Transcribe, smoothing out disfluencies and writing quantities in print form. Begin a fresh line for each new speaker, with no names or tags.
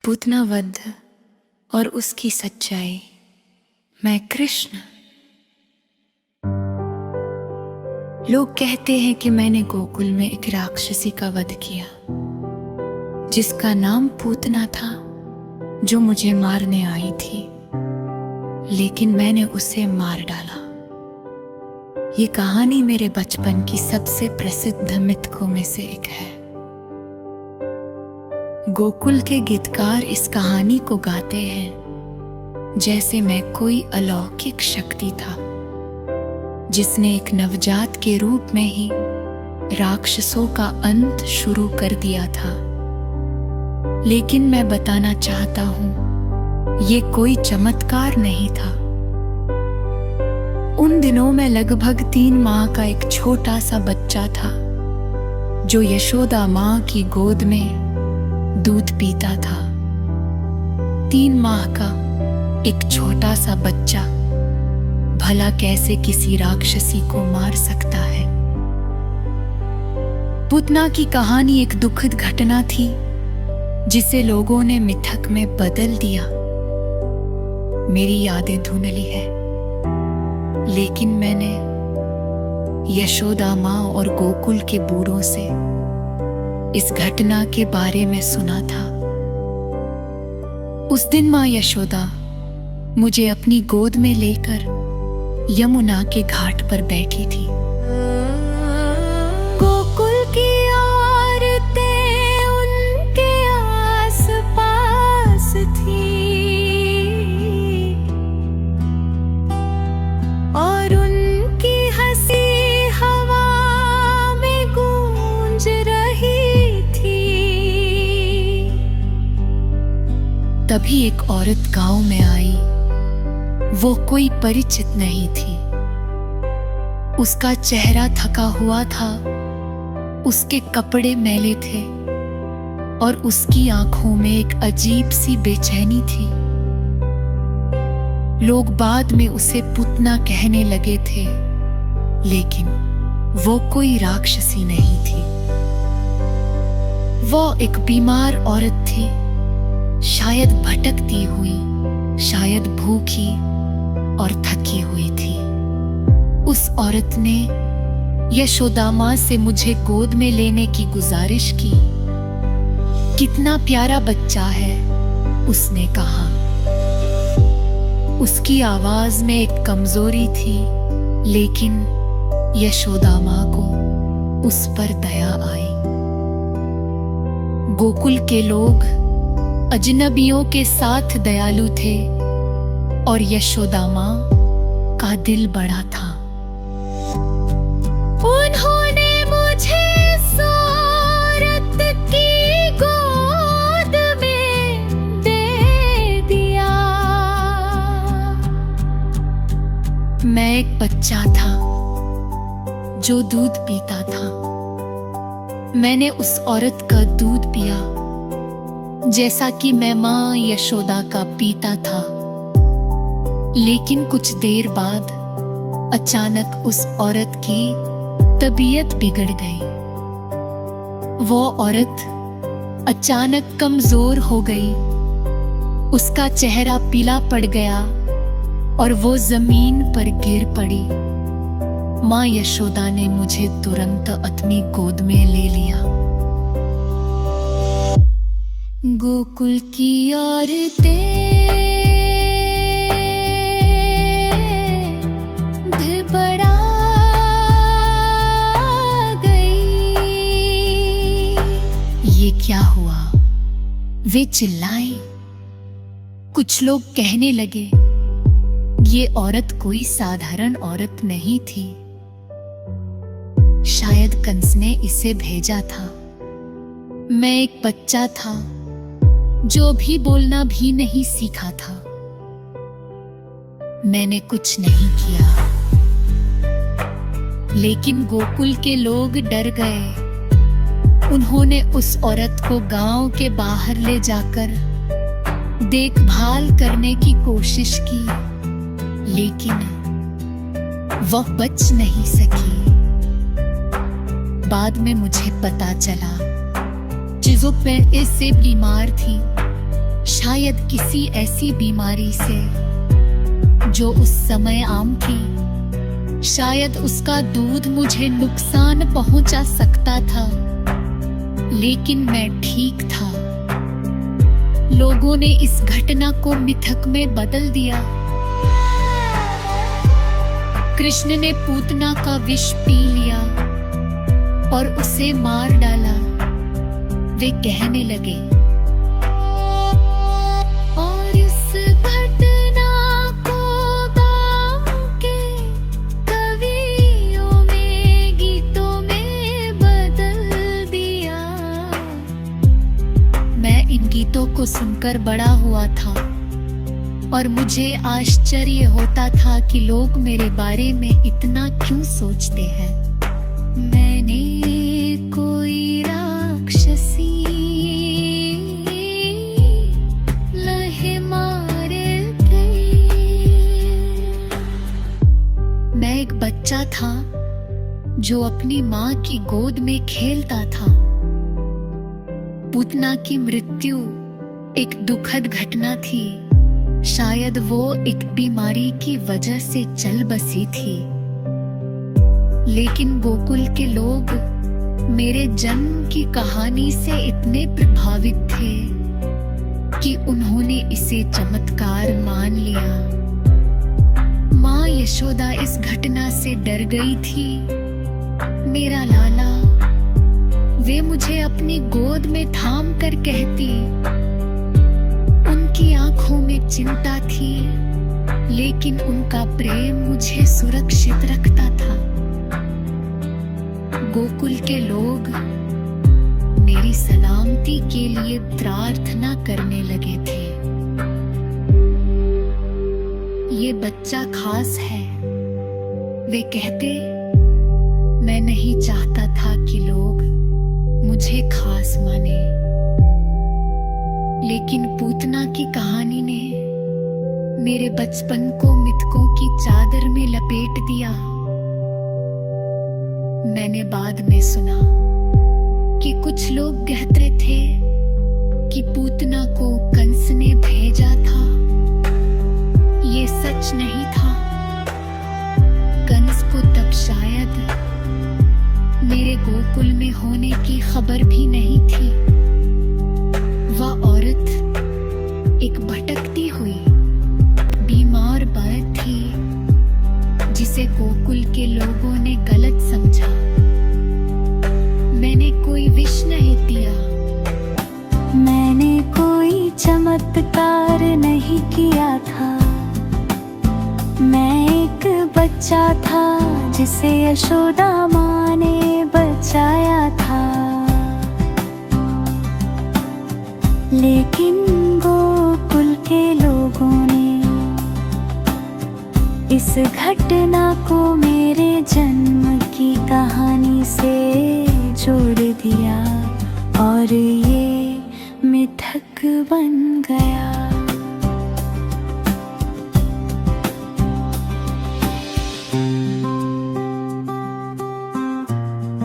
पूतना वध और उसकी सच्चाई। मैं कृष्ण। लोग कहते हैं कि मैंने गोकुल में एक राक्षसी का वध किया जिसका नाम पूतना था, जो मुझे मारने आई थी, लेकिन मैंने उसे मार डाला। ये कहानी मेरे बचपन की सबसे प्रसिद्ध मिथकों में से एक है। गोकुल के गीतकार इस कहानी को गाते हैं जैसे मैं कोई अलौकिक शक्ति था जिसने एक नवजात के रूप में ही राक्षसों का अंत शुरू कर दिया था। लेकिन मैं बताना चाहता हूं, ये कोई चमत्कार नहीं था। उन दिनों मैं लगभग 3 माह का एक छोटा सा बच्चा था जो यशोदा माँ की गोद में दूध पीता था। 3 माह का एक छोटा सा बच्चा भला कैसे किसी राक्षसी को मार सकता है। पूतना की कहानी एक दुखद घटना थी जिसे लोगों ने मिथक में बदल दिया। मेरी यादें धुंधली है, लेकिन मैंने यशोदा माँ और गोकुल के बूढ़ों से इस घटना के बारे में सुना था। उस दिन माँ यशोदा मुझे अपनी गोद में लेकर यमुना के घाट पर बैठी थी। गोकुल की औरतें उनके आस-पास थी और उनकी हंसी हवा में गूंज रही थी। तभी एक औरत गांव में आई। वो कोई परिचित नहीं थी। उसका चेहरा थका हुआ था, उसके कपड़े मैले थे और उसकी आंखों में एक अजीब सी बेचैनी थी। लोग बाद में उसे पूतना कहने लगे थे, लेकिन वो कोई राक्षसी नहीं थी। वो एक बीमार औरत थी, शायद भटकती हुई, शायद भूखी और थकी हुई थी। उस औरत ने यशोदा माँ से मुझे गोद में लेने की गुजारिश की। कितना प्यारा बच्चा है, उसने कहा। उसकी आवाज में एक कमजोरी थी, लेकिन यशोदा माँ को उस पर दया आई। गोकुल के लोग अजनबियों के साथ दयालु थे और यशोदा माँ का दिल बड़ा था। उन्होंने मुझे इस औरत की गोद में दे दिया। मैं एक बच्चा था जो दूध पीता था। मैंने उस औरत का दूध पिया जैसा कि मैं माँ यशोदा का पीता था। लेकिन कुछ देर बाद अचानक उस औरत की तबीयत बिगड़ गई। वो औरत अचानक कमजोर हो गई। उसका चेहरा पीला पड़ गया और वो जमीन पर गिर पड़ी। माँ यशोदा ने मुझे तुरंत अपनी गोद में ले लिया। गोकुल की औरतें घबरा गई। ये क्या हुआ? वे चिल्लाए। कुछ लोग कहने लगे, ये औरत कोई साधारण औरत नहीं थी। शायद कंस ने इसे भेजा था। मैं एक बच्चा था जो भी बोलना भी नहीं सीखा था। मैंने कुछ नहीं किया, लेकिन गोकुल के लोग डर गए। उन्होंने उस औरत को गांव के बाहर ले जाकर देखभाल करने की कोशिश की, लेकिन वह बच नहीं सकी। बाद में मुझे पता चला, जो पहले से बीमार थी शायद किसी ऐसी बीमारी से जो उस समय आम थी। शायद उसका दूध मुझे नुकसान पहुंचा सकता था, लेकिन मैं ठीक था। लोगों ने इस घटना को मिथक में बदल दिया। कृष्ण ने पूतना का विष पी लिया और उसे मार डाला। वे कहने लगे, और इस घटना को गाँव के कवियों में गीतों में बदल दिया। मैं इन गीतों को सुनकर बड़ा हुआ था और मुझे आश्चर्य होता था कि लोग मेरे बारे में इतना क्यों सोचते हैं। मैंने कोई राक्षसी लहे मारे थे। मैं एक बच्चा था जो अपनी माँ की गोद में खेलता था। पूतना की मृत्यु एक दुखद घटना थी। शायद वो एक बीमारी की वजह से चल बसी थी, लेकिन गोकुल के लोग मेरे जन्म की कहानी से इतने प्रभावित थे कि उन्होंने इसे चमत्कार मान लिया। माँ यशोदा इस घटना से डर गई थी। मेरा लाला, वे मुझे अपनी गोद में थाम कर कहती। उनकी आंखों में चिंता थी, लेकिन उनका प्रेम मुझे सुरक्षित रखता था। गोकुल के लोग मेरी सलामती के लिए प्रार्थना करने लगे थे। ये बच्चा खास है, वे कहते। मैं नहीं चाहता था कि लोग मुझे खास माने, लेकिन पूतना की कहानी ने मेरे बचपन को मिथकों की चादर में लपेट दिया। मैंने बाद में सुना कि कुछ लोग कहते थे कि पूतना को कंस ने भेजा था। ये सच नहीं था। कंस को तब शायद मेरे गोकुल में होने की खबर भी नहीं थी। वह औरत एक भटकती हुई बीमार औरत थी जिसे गोकुल के लोगों ने गलत समझा। मैंने कोई विष नहीं दिया,
मैंने कोई चमत्कार नहीं किया था। मैं एक बच्चा था जिसे यशोदा माँ ने बचाया था। लेकिन गोकुल के लोगों ने इस घटना को मेरे जन्म की कहानी से जोड़ दिया और ये मिथक बन गया।